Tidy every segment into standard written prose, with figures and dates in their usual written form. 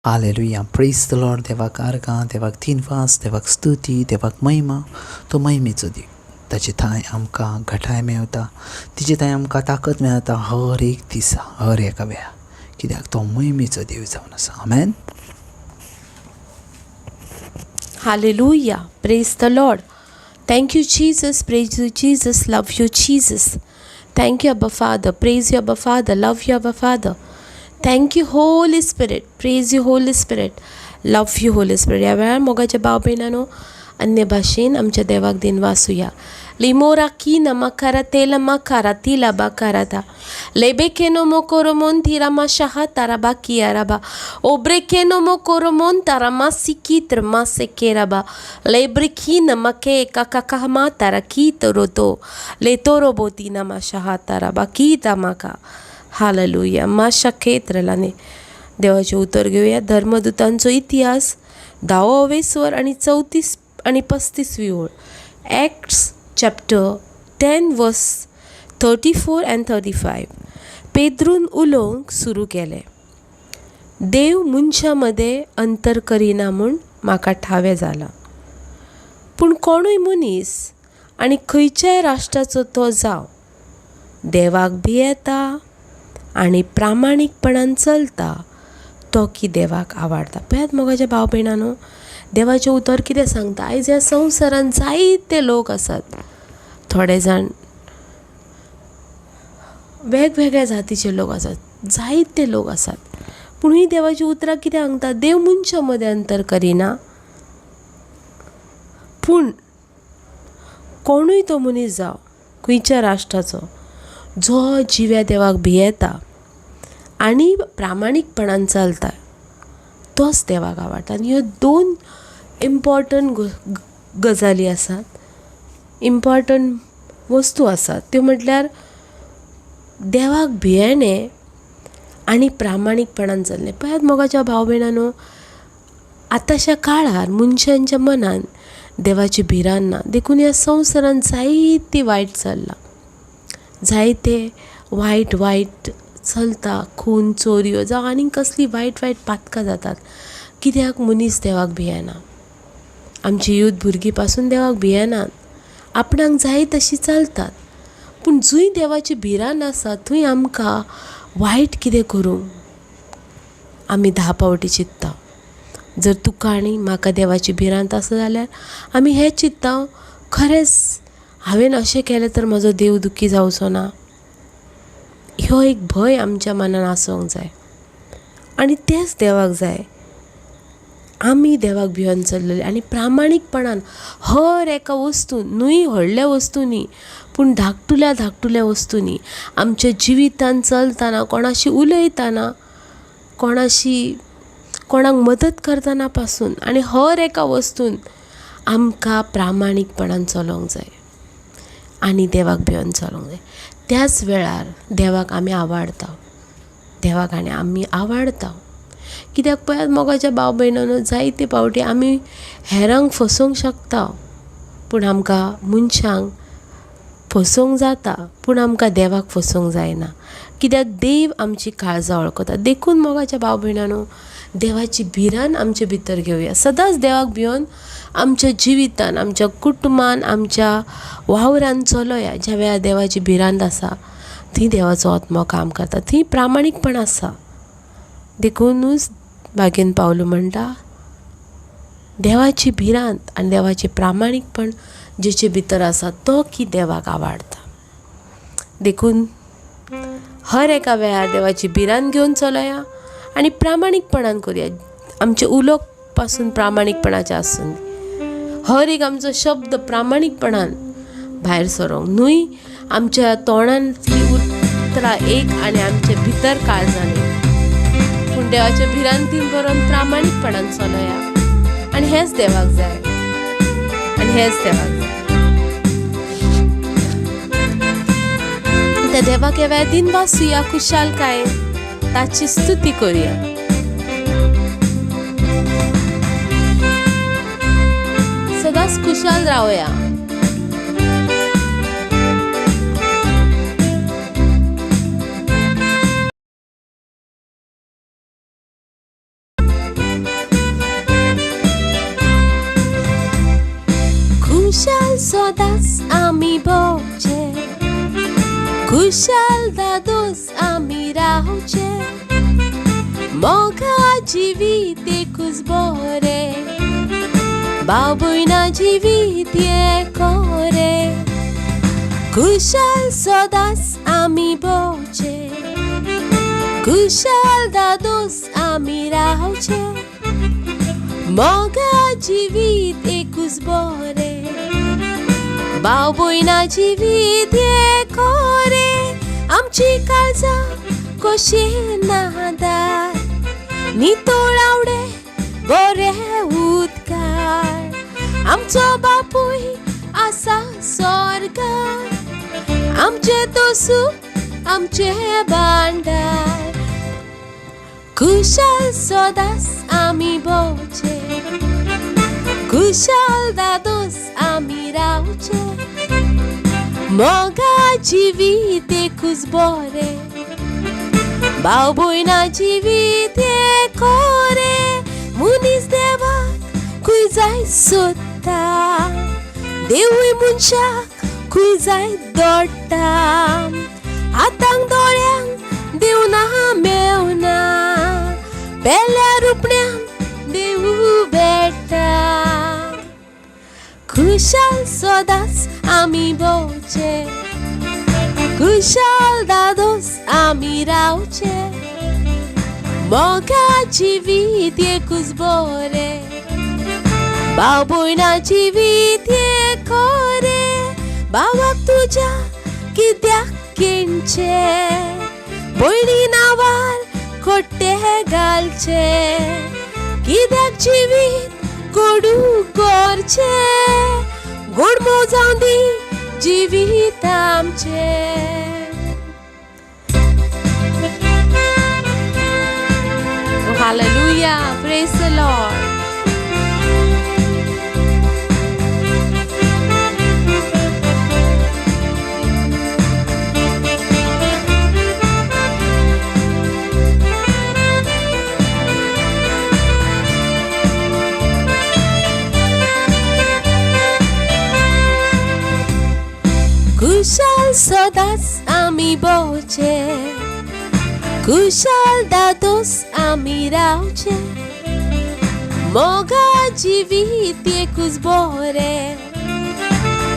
Hallelujah, praise the Lord. देवाक आर्गां, देवाक दिनवास, देवाक स्तुती, देवाक महिमा. तो महिमेचो देव. ताचे थंय आमकां घटाय मेळटा, तिचे थंय आमकां ताकद मेळटा हर एक दिसा, हर एका वेळा, कित्याक तो महिमेचो देव जावन आसा. आमेन. Hallelujah. Praise the Lord. Thank you, Jesus. Praise you, Jesus. Love you, Jesus. Thank you, Abba Father. Praise you, Abba Father. Love you, Abba Father. Thank you, Holy Spirit. Praise you, Holy Spirit. Love you, Holy Spirit. या वेळार मोगाच्या भाव भयणांनो, अन्य भाशेन आमच्या देवाक दिन वासुया. लिमोरा की नमकारा तेला मकारा तिला बाकाराता लेबेकेनो मोकोरोमोन तिरामा शाहा ताराबा कियाराबा ओब्रेकेनो मोकोरोमोन तारामा सिकी त्रमा सेकेराबा लेब्रिकी नमके काकाकामा ताराकी तरोतो लेतोरोबोती नमा शाहा ताराबा की तमाका. हालेलुया. माशा क्षेत्रलाने देवाचे उत्तर घेऊया. धर्मदूतांचो इतिहास 10वे स्वर आणि 34 आणि 35वी ओळ. ॲक्ट्स चॅप्टर 10 वर्स 34 and 35. पेद्रून उलोवंक सुरू केलें. देव मनशा मदें अंतर करिना म्हूण म्हाका ठावें जाला. पूण कोणूय मनीस आनी खंयच्याय राष्ट्राचो तो जावं, देवाक भियेता आनी प्रामाणीकपणान चलता, तो की देवाक आवडटा. पळयात मोगाच्या भाव भयणांनो, देवाचें उतर कितें सांगता. आयज ह्या संवसारांत जायते लोक आसात. थोडे जाण वेगवेगळ्या जातीचे लोक आसात, जायते लोक आसात. पूण ही देवाची उतरां कितें सांगता. देव मनशा मदें अंतर करिना, पूण कोणूय तो मनीस जावं, खंयच्या राष्ट्राचो, जो जिव्या देवाक भियेता आनी प्रामाणीकपणान चलता, तोच देवाक आवडटा. आनी ह्यो 2 इम्पॉर्टंट गजाली आसात, इम्पॉर्टंट वस्तू आसात. त्यो म्हटल्यार देवाक भियेणें आनी प्रामाणीकपणान चलणें. पळयात मोगाच्या भाव भयणांनो, आतांच्या काळार मनशांच्या मनान देवाची भिरांत ना. देखून ह्या संवसारांत जायती वायट चल्लां, जायते वायट चलता. खून, चोरयो जावं आनीक कसली वायट पातकां जातात. कित्याक मनीस देवाक भियेना. आमची यूथ भुरगीं पासून देवाक भियेनात, आपणाक जाय तशी चलतात. पूण जूंय देवाची भिरांत आसा, थंय आमकां वायट कितें करूंक आमी 10 पावटी चिंत्ता. जर तुका आनी म्हाका देवाची भिरांत आसा जाल्यार आमी हें चिंत्ता, खरेंच हांवें अशें केलें तर म्हजो देव दुखी जावचो ना. ह्यो एक भंय आमच्या मनान आसूंक जाय. आनी तेंच देवाक जाय. आमी देवाक भियोन चल्लेले आनी प्रामाणीकपणान हर एका वस्तून, न्हय व्हडल्या वस्तूंनी, पूण धाकटुल्या वस्तूंनी आमच्या जिवितान चलतना, कोणाशी उलयतना, कोणाक मदत करतना पासून आनी हर एका वस्तून आमकां प्रामाणीकपणान चलोंक जाय आनी देवाक भियोन चलोंक जाय. त्याच वेळार देवाक आमी आवडटा, देवाक आनी आमी आवडटा. कित्याक पळयात मोगाच्या भाव भयणांनो, जायते पावटी आमी हेरांक फसोवंक शकता, पूण आमकां मनशांक फसोवंक जाता, पूण आमकां देवाक फसोवंक जायना. कित्याक देव आमची काळजां वळखता. देखून मोगाच्या भाव भयणांनो, देवाची भिरांत आमचे भितर घेवया. सदांच देवाक भियोन आमच्या जिवितान, आमच्या कुटुंबान, आमच्या वावरान चलोया. ज्या वेळार देवाची भिरांत आसा, थंय देवाचो आत्मो काम करता, थंय प्रामाणीकपण आसा. देखूनच बागेन पावलो म्हणटा, देवाची भिरांत आनी देवाची प्रामाणीकपण जेचे भितर आसा, तो की देवाक आवडटा. देखून हर एका वेळार देवाची भिरांत घेवन चलोया आनी प्रामाणीकपणान करुया. आमचे उलोवप पासून प्रामाणीकपणाचें आसून हर एक आमचो शब्द प्रामाणीकपणान भायर सरोंक न्हय. आमच्या तोंडांतली उतरां एक आनी आमचे भितर काळजांनी, पूण देवाच्या भिरांतीन बरोवन प्रामाणीकपणान चलोया. आनी हेंच देवाक जाय, आनी हेंच देवाक जाय. त्या देवाक ह्या वेळार दिन वासुया, खुशालकाय ताची स्तुती करुया. सदांच खुशाल रावया. सदांच आमी भोंवचे, खुशाल दादोस आमी रावचे, मोगा जिवीत एकूच बरें, भाव भयणा जिवीत एकोरें, खुशाल सदांच आमी भोंवचे, खुशाल दादोस आमी रावचे, मोगा जिवीत एकूच बरें, भाव भयणा जिवीत एकोरें, आमची काळजां कशी नादार, नितोळावडे बरे उदकार, आमचो बापूय आसा स्वर्गार, आमचे तो सूख आमचे भांडार, खुशाल सदांच आमी भोंवचे, खुशाल दादोस आमी रावचे, मोगा जिवीत एकूच बरें, भाव भयणा जिवीत एकोरें, मनीस देवाक खंय जाय सोदता, देवूय मनशाक खंय जाय दडटा, हातांक दोळ्यांक देव ना मेवना, बेल्या रुपण्यांक देव भेटता, खुशाल सदांच आमी भोंवचे, खुशाल दादोस आमी रावचे, मोगा जिवीत एकूच बरें, भाव भयणा जिवीत एकोरें, भावाक तुज्या कित्याक केणचे, भयणी नांवार खोट्टे घालचे, कित्याक जिवीत कोडू करचे, गोड मोजाव दी जिवीत आमचे. Hallelujah, praise the Lord. Khushal सदांच आमी भोंवचे, खुशाल दादोस आमी रावचे, मोगा जिवीत एकूच बरें,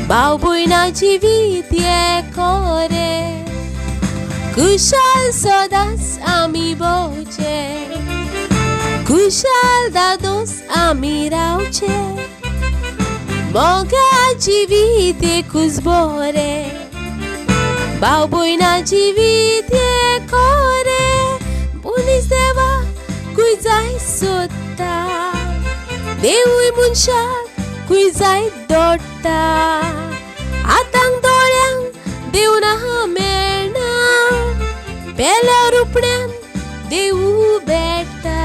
भाव भयणा जिवीत एकोरें, खुशाल सदांच आमी भोंवचे, खुशाल दादोस आमी रावचे, मोगा जिवीत एकूच बरें, भाव भयणा जिवीत एकोरें, मनीस देवाक खंय जाय सोदता, देवूय मनशाक खंय जाय दडटा, हातांक दोळ्यांक देव ना मेळना, बेल्या रुपण्यांक देव भेटता.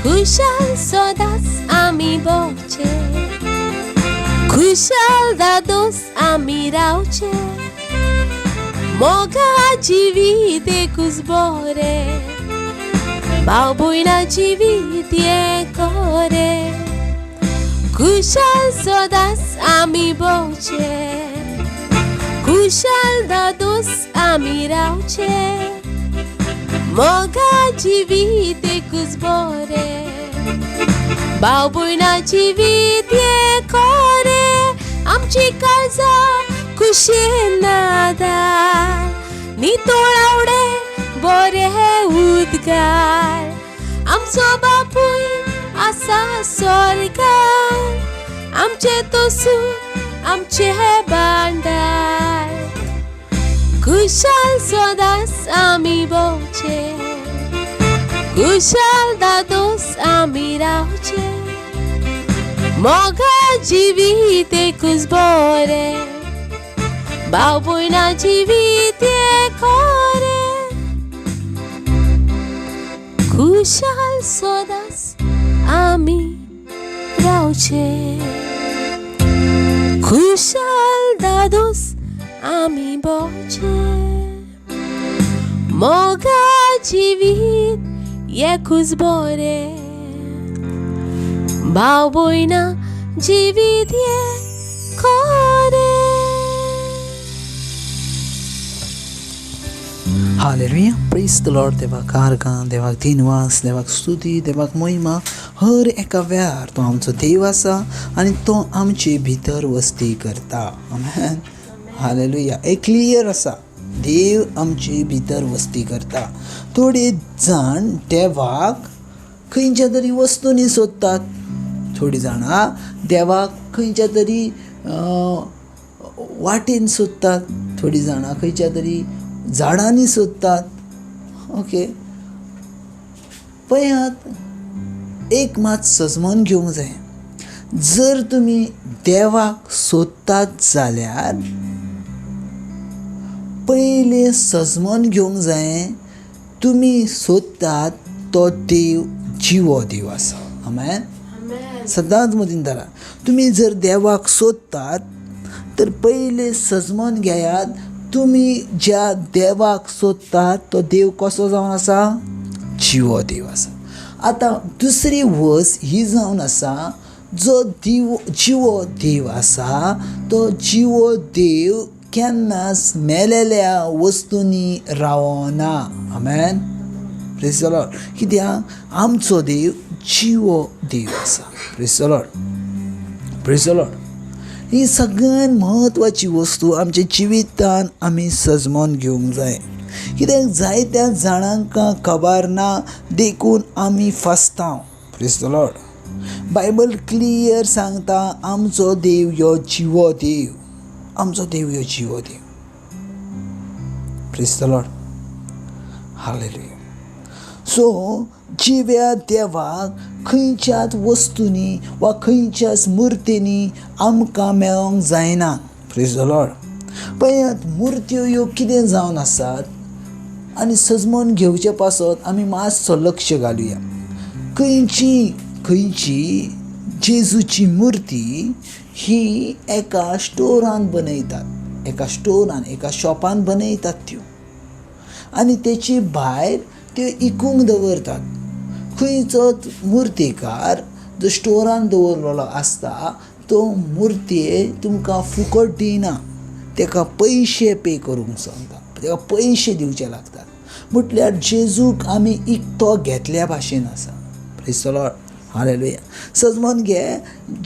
खुशाल सदांच आमी भोंवचे, खुशाल दादोस आमी रावचे, मोगा जिवीत एकूच बरें, भाव भयणा जिवीत एकोरें, खुशाल सदांच आमी भोंवचे, खुशाल दादोस आमी रावचे, मोगा जिवीत एकूच बरें, भाव भयणा जिवीत एकोरें, आमची काळजां खुशेन नादार, नितोळावडे बरे उदगार, आमचो बापूय आसा स्वर्गार, आमचे तो सूख आमचे भांडार, खुशाल सदांच आमी भोंवचे, खुशाल दादोस आमी रावचे, मोगा जिवीत एकूच बरें, भाव भयणा जिवीत खरें, खुशाल सदांच आमी रावचे, खुशाल दादोस आमी भोवचे, मोगा जिवीत एकूच बरें, भाव भयणा जिवीत खरें. Hallelujah, praise the Lord. देवाक कारगां, देवाक दिनवास, देवाक स्तुती, देवाक महिमा. हर एका वेळार तो आमचो देव आसा आनी तो आमचे भितर वस्ती करता. आमेन. हालेलुया. एक क्लियर आसा, देव आमचे भितर वस्ती करता. थोडे जाण देवाक खंयच्या तरी वस्तूंनी सोदतात, थोडी जाणां देवाक खंयच्या तरी वाटेन सोदतात, थोडी जाणां खंयच्या तरी झाडांनी सोदतात. ओके, पळयात, एक मात सजमोन घेवंक जाय. जर तुमी देवाक सोदतात जाल्यार पयले सजमोन घेवंक जाय, तुमी सोदतात तो देव जिवो देव आसा. आमेन. सदांच मतीन धरा, तुमी जर देवाक सोदतात तर पयले सजमोन घेयात, तुमी ज्या देवाक सोदतात तो देव कसो जावन आसा? जिवो देव आसा. आतां दुसरी वस ही जावन आसा, जो जिवो देव आसा तो जिवो देव केन्नाच मेलेल्या वस्तूंनी रावना. आमेन. Praise the Lord. कित्याक आमचो देव जिवो देव आसा. Praise the Lord. Praise the Lord. ही सगळ्यान म्हत्वाची वस्तू आमच्या जिवितान आमी सजमोन घेवंक जाय. कित्याक जायत्या जाणांक खबर ना देखून आमी फसता. Praise the Lord. Bible clear सांगता, आमचो देव यो जिवो देव, आमचो देव यो जिवो देव. Praise the Lord. हालेलुया. सो जिव्या देवाक खंयच्याच वस्तूंनी वा खंयच्याच मुर्तींनी आमकां मेळोंक जायना. Praise the Lord. पळयात, मुर्त्यो ह्यो कितें जावन आसात आनी सजमोन घेवचे पासत आमी मातसो लक्ष घालुया. खंयची जेजूची मुर्ती ही एका स्टोरान बनयतात, एका शॉपान बनयतात त्यो, आनी तेची भायर त्यो इकूंक दवरतात. खंयचोच मुर्तीकार जो स्टोरान दवरलेलो आसता तो मुर्ते तुमकां फुकट दिना, तेका पयशे पे करूंक सांगता, तेका पयशे दिवचे लागतात. म्हटल्यार जेजूक आमी इकतो घेतल्या भाशेन आसा. Praise the Lord. हालेलुया. सजमोन घे,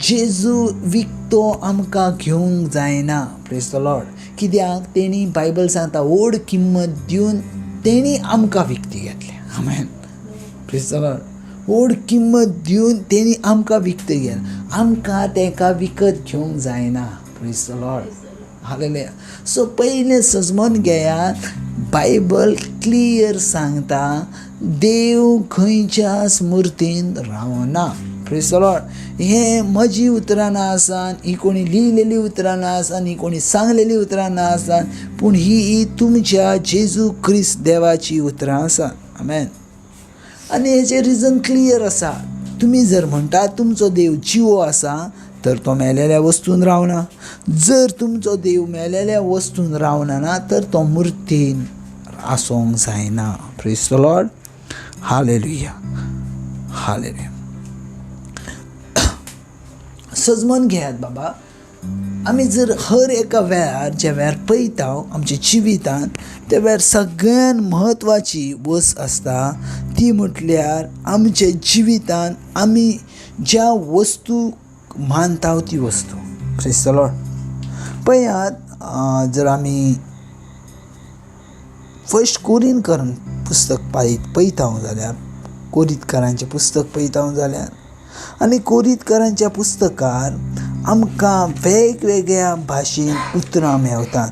जेजू विकतो आमकां घेवंक जायना. Praise the Lord. कित्याक तेणी बायबल सांगता व्हड किंमत दिवन तेणी आमकां विकती घेतल्या. आमेन. Praise the Lord. व्हड किंमत दिवन तेणी आमकां विकती घेतल्या, आमकां तेका विकत घेवंक जायना. Praise the Lord. हालेलुया. सो पयलें सजमोन घेयात. बायबल क्लियर सांगता देव खंयच्याच मुर्तीन रावना. Praise the Lord. हे म्हजी उतरां ना आसान, ही कोणी लिहिलेली उतरां ना आसान, ही कोणी सांगलेली उतरां ना आसान, पूण ही तुमच्या जेजू क्रिस्त देवाची उतरां आसात. आमेन. आनी हेचें रिजन क्लियर आसा. तुमी जर म्हणटा तुमचो देव जिवो आसा तर तो मेलेल्या वस्तून रावना. जर तुमचो देव मेलेल्या वस्तून रावना ना तर तो मुर्तीन आसोंक जायना. Praise the Lord. Hallelujah. Hallelujah. सजमोन घेयात बाबा. आमी जर हर एका वेळार ज्या वेळार पळयता आमच्या जिवितान, त्या वेळार सगळ्यान म्हत्वाची वस आसता ती म्हटल्यार आमच्या जिवितान आमी ज्या वस्तू मानता ती वस्तू. Praise the Lord. पळयात, जर आमी फर्स्ट कोरिंथकर पुस्तक पळयता जाल्यार, कोरिंथकरांचें पुस्तक पळयता जाल्यार, आनी कोरिंथकरांच्या पुस्तकार आमकां वेगवेगळ्या भाशेन उतरां मेळटात.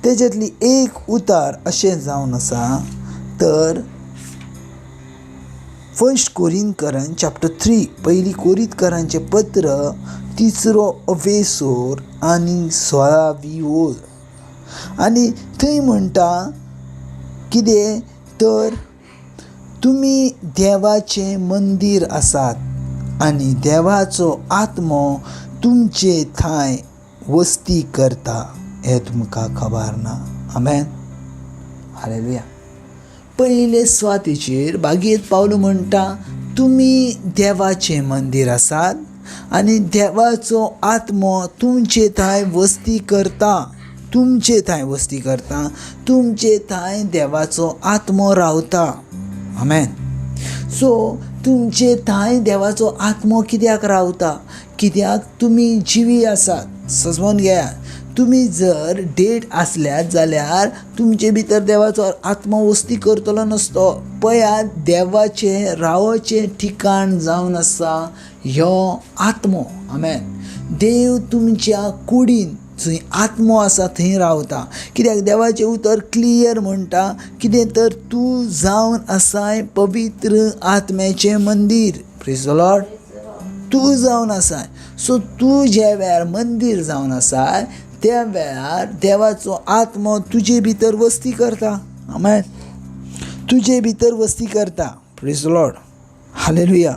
तेज्यांतली एक उतार अशें जावन आसा, तर फर्स्ट कोरिंथकरां चॅप्टर 3 पहिली कोरिंथकरांचे पत्र 3 अवेसोर आनी 16वी ओळ. आनी थंय म्हणटा कितें तर तुमी देवाचें मंदीर आसात आनी देवाचो आत्मो तुमचे थंय वस्ती करता हें तुमकां खबर ना. आमेन. हालेलुया. पयले सुवातेचेर बागेंत पावलो म्हणटा तुमी देवाचें मंदीर आसात आनी देवाचो आत्मो तुमचे थंय वस्ती करता. तुमचे थंय वस्ती करता. तुमचे थंय देवाचो आत्मो रावता. आमेन. सो तुमचे थंय देवाचो आत्मो कित्याक रावता? कित्याक तुमी जिवी आसात. समजून घेयात. तुमी जर डेड आसल्यात जाल्यार तुमचे भितर देवाचो आत्मो वस्ती करतलो नासतो. पळयात, देवाचें रावचें ठिकाण जावन आसा ह्यो आत्मो. आमेन. देव तुमच्या कुडीन जंय आत्मो आसा थंय रावता. कित्याक देवाचें उतर क्लियर म्हणटा कितें तर तूं जावन आसाय पवित्र आत्म्याचें मंदीर. Praise the Lord. तूं जावन आसाय. सो तूं जे वेळार मंदीर जावन आसाय त्या वेळार देवाचो आत्मो तुजे भितर वस्ती करता. आमेन. तुजे भितर वस्ती करता. Praise the Lord. हालेलुया.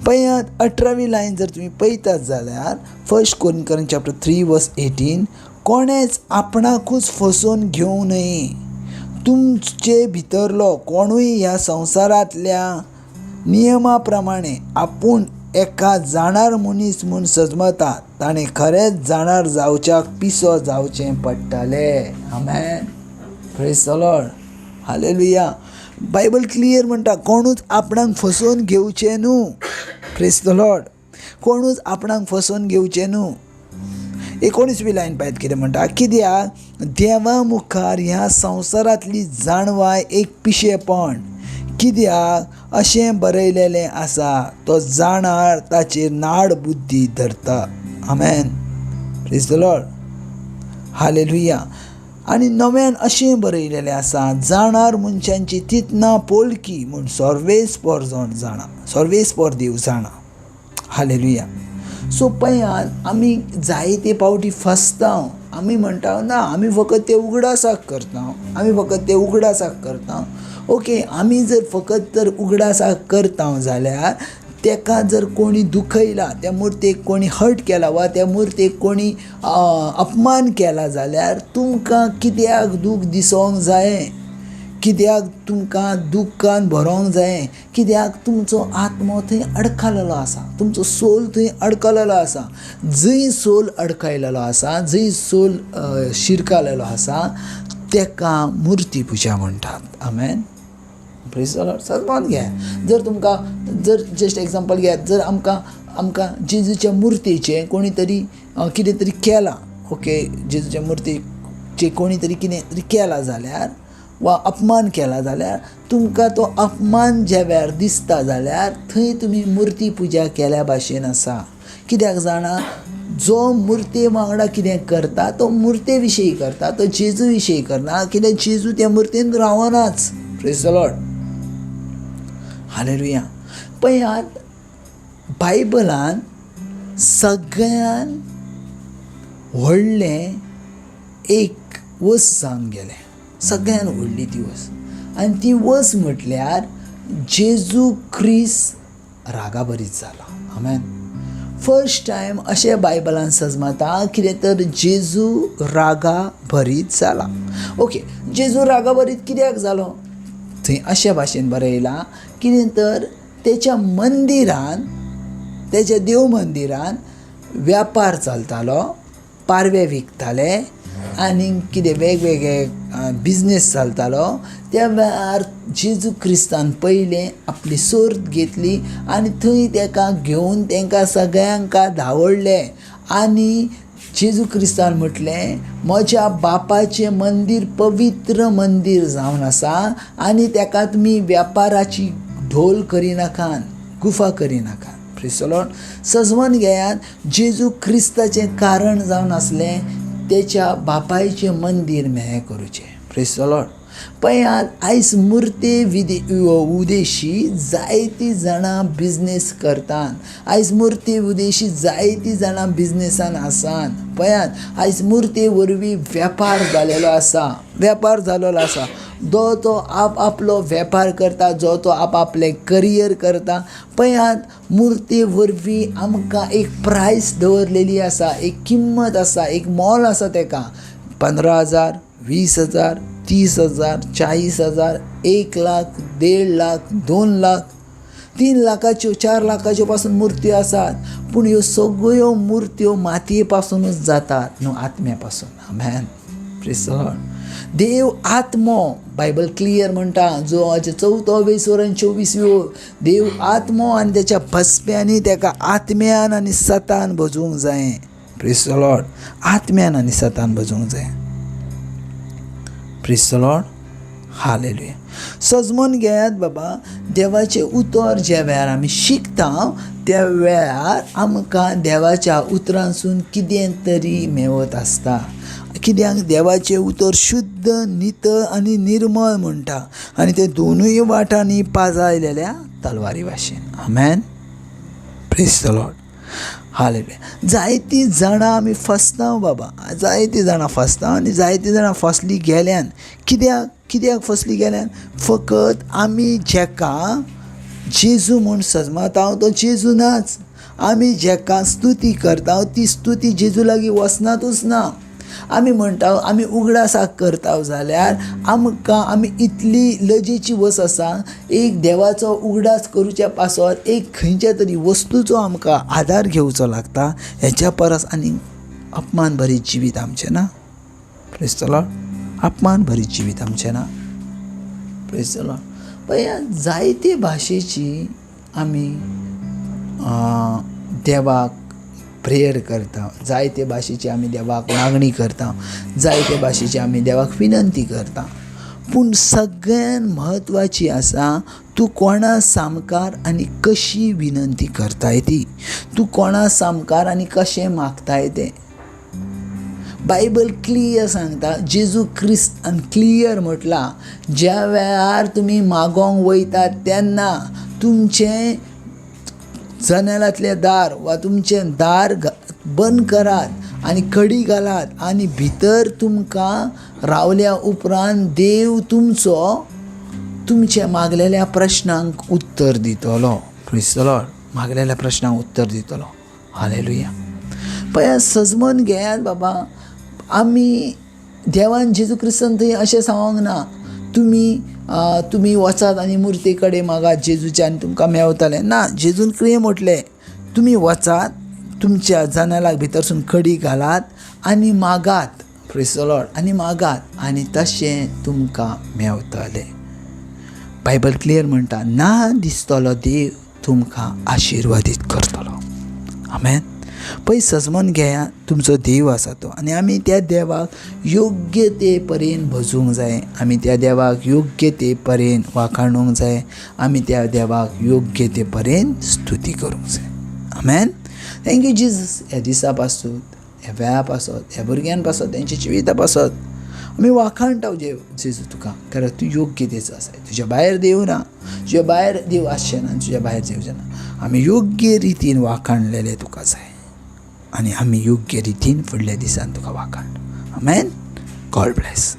पळयात 18वी लायन जर तुमी पळयतात जाल्यार फर्स्ट कोरिंथकरां चॅप्टर 3 वर्स 18 कोणेच आपणाकूच फसोवन घेवं नये. तुमचे भितरलो कोणूय ह्या संवसारांतल्या नियमा प्रमाणे आपूण एका जाणार मनीस म्हूण सजमता ताणें खरेंच जाणार जावच्याक पिसो जावचें पडटलें. आमेन. Praise the Lord. हालेलुया. बायबल क्लियर म्हणटा कोणूच आपणाक फसोवन घेवचें न्हू. Praise the Lord. कोणूच आपणाक फसोवन घेवचें न्हू. 19वी लायन पळयत कितें म्हणटा कित्याक देवा मुखार ह्या संवसारांतली जाणवाय एक पिशेपण. कित्याक अशें बरयलेलें आसा तो जाणार ताचेर नाड बुद्धी धरता. आमेन. Praise the Lord. हालेलुया. आनी नव्यान अशें बरयलेलें आसा जाणार मनशांची तितना पोलकी म्हूण सर्वेस्पर जाणा. सर्वेस्पर देव जाणा. हालेलुया. सो पळयात आमी जायते पावटी फसता. आमी म्हणटा ना आमी फकत ते उगडासाक करता. आमी फकत ते उगडासाक करता. ओके. आमी जर फकत तर उगडासाक करता जाल्यार तेका जर कोणी दुखयला, त्या मुर्तेक कोणी हर्ट केला वा त्या मुर्तेक कोणी अपमान केला जाल्यार तुमकां कित्याक दूख दिसोंक जायें? कित्याक तुमकां दुख्खान भरोंक जायें? कित्याक तुमचो आत्मो थंय अडकलेलो आसा. तुमचो सोल थंय अडकलेलो आसा. जंय सोल अडकयलेलो आसा, जंय सोल शिरकलेलो आसा तेका मुर्ती पुजा म्हणटात. आमेन. Praise the Lord. समजून घे. जर तुमकां जर जस्ट एग्जांपल घेयात, जर आमकां जेजूच्या मुर्तेचें कोणी तरी कितें तरी केलां, ओके, जेजूच्या मुर्तेचें कोणी तरी कितें तरी केलां जाल्यार वा अपमान केला जाल्यार तुमकां तो अपमान ज्या वेळार दिसता जाल्यार थंय तुमी मुर्ती पुजा केल्या भाशेन आसा. कित्याक जाणा जो मुर्ते वांगडा कितें करता तो मुर्ते विशयी करता, तो जेजू विशयी करना. कित्याक जेजू त्या मुर्तेन रावनाच. Praise the Lord. हालेलुया. पळयात बायबलान सगळ्यान व्हडलें एक वस जावन गेलें. सगळ्यान व्हडली ती वस. आनी ती वस म्हटल्यार जेजू क्रिस्त रागाबरीत जाला. आमेन. फर्स्ट टायम अशें बायबलान सजमता कितें तर जेजू रागा भरीत जाला. ओके. जेजू रागा भरीत कित्याक जालो? थंय अशे भाशेन बरयलां कितें तर तेच्या मंदिरान, तेच्या देव मंदिरान व्यापार चलतालो, पारवे विकताले आनी कितें वेगवेगळे बिजनेस चलतालो. त्या वेळार जेजू क्रिस्तान पयलें आपली सर्त घेतली आनी थंय तेका घेवन तेंकां सगळ्यांक धांवडलें आनी जेजू क्रिस्तान म्हटलें म्हज्या बापाचें मंदीर पवित्र मंदीर जावन आसा आनी तेका तुमी व्यापाराची ढोल करिनाकात, गुफा करिनाकात. Praise the Lord. सजवून घेयात जेजू क्रिस्ताचें कारण जावन आसलें तेच्या बापायचें मंदीर मेळ्ळें करूचें. Praise the Lord. पळयात, आयज मुर्ते उदेशी जायतीं जाणां बिजनेस करतात. आयज मुर्ते उदेशी जायतीं जाणां बिजनेसान आसात. पळयात, आयज मुर्ते वरवीं वेपार जालेलो आसा. जो तो आपलो वेपार करता, जो तो आपलें करियर करता. पळयात, मुर्ते वरवीं आमकां एक प्रायस दवरलेली आसा, एक किंमत आसा, एक मोल आसा. तेका 15,000, 20,000, 30,000, 40,000, 1,00,000, 1,50,000, 2,00,000, 3,00,000च्यो, 4,00,000च्यो पासून मुर्त्यो आसात. पूण ह्यो सगळ्यो मुर्त्यो मातये पासूनच जातात न्हू, आत्म्या पासून. आमेन. Praise the Lord. देव आत्मो, बायबल क्लियर म्हणटा, जो 4 वेसवर आनी 24 देव आत्मो आनी तेच्या भस्म्यांनी तेका आत्म्यान आनी सतान भजूंक जाय. Praise the Lord. आत्म्यान आनी सतान भजूंक जाय. Praise the Lord. हालेलुया. सजमून घेयात बाबा, देवाचें उतर ज्या वेळार आमी शिकता त्या वेळार आमकां देवाच्या उतरांसून कितें तरी मेवत आसता. कित्याक देवाचें उतर शुद्ध, नितळ आनी निर्मळ म्हणटा, आनी ते दोनूय वाटांनी पाजायलेल्या तलवारी भाशेन. आमेन. Praise the Lord. हालेलुया. जायतीं जाणां आमी फसता बाबा, जायतीं जाणां फसता आनी जायतीं जाणां फसली गेल्यान. कित्याक फसली गेल्यान? फकत आमी जेका जेजू म्हूण सजमाता तो जेजू नाच. आमी जेका स्तुती करता ती स्तुती जेजू लागीं वचनातूच ना. आमी म्हणटा आमी उगडासाक करता जाल्यार आमी इतली लजेची वस आसा, एक देवाचो उगडास करूच्या पासत एक खंयच्या तरी वस्तूचो आमकां आदार घेवचो लागता. हेच्या परस आनी अपमान भरीत जिवीत आमचें ना. Praise the Lord. अपमान भरीत जिवीत आमचें ना. Praise the Lord. पळया, जायते भाशेची आमी देवाक प्रेयर करता, जायते भाशेची आमी देवाक मागणी करता, जायते भाशेची आमी देवाक विनंती करता. पूण सगळ्यान म्हत्वाची आसा तूं कोणा सामकार आनी कशी विनंती करताय ती. तूं कोणा सामकार आनी कशें मागताय तें. बायबल क्लियर सांगता, जेजू क्रिस्तान क्लियर म्हटलां, ज्या वेळार तुमी मागोंक वयतात तेन्ना तुमचें जनेलांतलें दार वा तुमचें दार बंद करात आनी कडी घालात, आनी भितर तुमकां रावल्या उपरांत देव तुमच्या मागलेल्या प्रश्नांक उत्तर दितलो. Praise the Lord. मागलेल्या प्रश्नांक उत्तर दितलो. हालेलुया. पळया, सजमून घेयात बाबा, आमी देवान जेजू क्रिस्तान थंय अशें सांगोंक ना तुमी वचात आनी मुर्ते कडेन मागात जेजूच्यान तुमकां मेवतलें. ना, जेजून कितें म्हटलें, तुमी वचात, तुमच्या जनेलाक भितरसून कडी घालात आनी मागात. Praise the Lord. आनी मागात आनी तशें तुमकां मेवतलें. बायबल क्लियर म्हणटा, ना दिसतलो देव तुमकां आशिर्वादीत करतलो. आमेन. पळय, सजमून घेया, तुमचो देव आसा तो, आनी आमी त्या देवाक योग्य ते परेन भजूंक जाय. आमी त्या देवाक योग्य ते परेन वाखाणूंक जाय. आमी त्या देवाक योग्य ते परेन स्तुती करूंक जाय. आमेन. Thank you Jesus. ह्या दिसा पासून, ह्या वेळा पासत, ह्या भुरग्यां पासत, तेंच्या जिविता पासत आमी वाखाणटा जेजू तुका, कारण तूं योग्य तेचो आसा. तुज्या भायर देव ना, तुज्या भायर देव आसचें ना, तुज्या भायर देव ना. आमी योग्य रितीन वाखाणलेले तुका जाय, आनी आमी योग्य रितीन फुडल्या दिसान तुका वाखाण. आमेन. God bless.